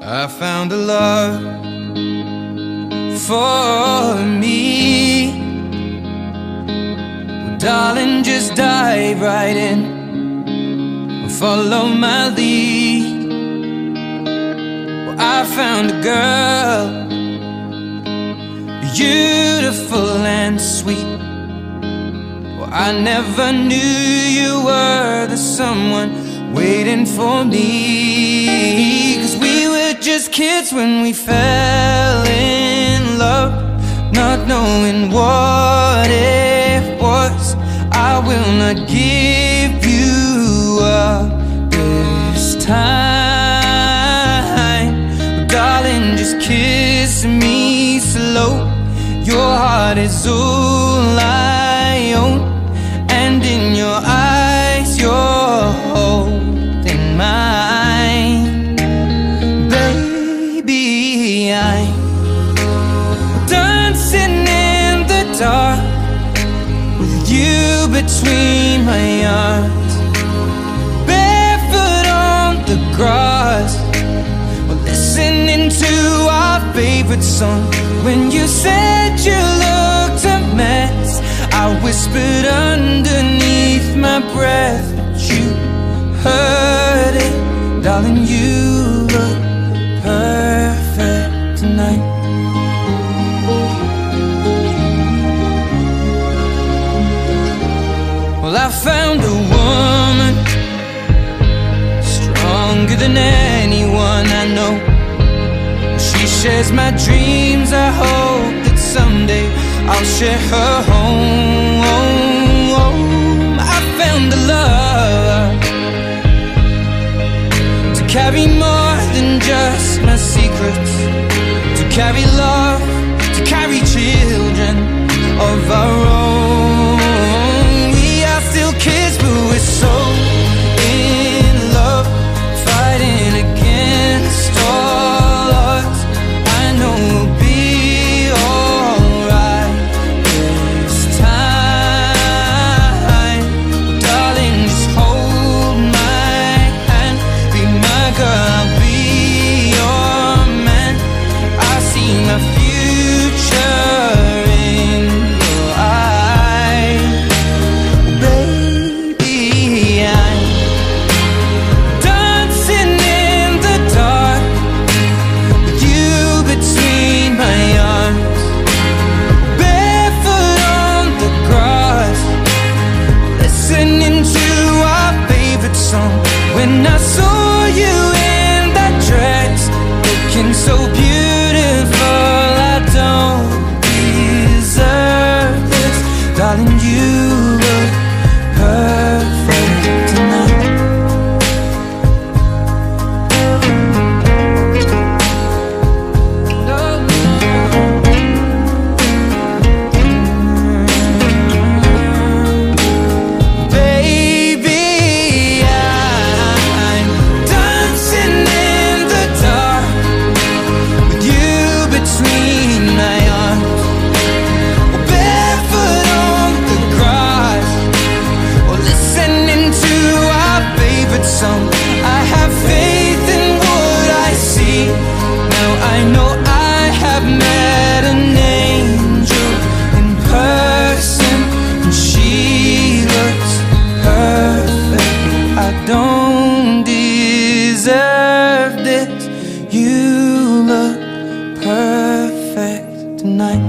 I found a love for me. Well, darling, just dive right in, follow my lead. Well, I found a girl, beautiful and sweet. Well, I never knew you were the someone waiting for me. 'Cause we were just kids when we fell in love, not knowing what it was. I will not give you up this time. Darling, just kiss me slow. Your heart is all I own, and in your eyes you're holding mine. Baby, I'm dancing in the dark with you between my arms, barefoot on the grass. We're listening to our favorite song. When you said you looked a mess, I whispered underneath my breath, but you heard it. Darling, you look perfect tonight. Well, I found a woman stronger than anyone I know. She shares my dreams. I hope that someday I'll share her home. I found a love to carry more than just my secrets, to carry love, to carry children of our own. We are still kids, but we're so in love, fighting against all odds. I know we'll be alright this time. Darling, just hold my hand, be my girl, I'll be your man. I see my future in your eyes. Baby, I'm dancing in the dark with you between my arms, barefoot on the grass, listening to our favorite song. When I saw you in that dress, looking so beautiful, I don't deserve this. Darling, you look perfect tonight. Baby, I'm dancing in the dark with you between my arms, barefoot on the grass, or listening to our favorite song. I have faith in what I see. Now I know I have met an angel in person, and she looks perfect. I don't deserve this. You look perfect tonight.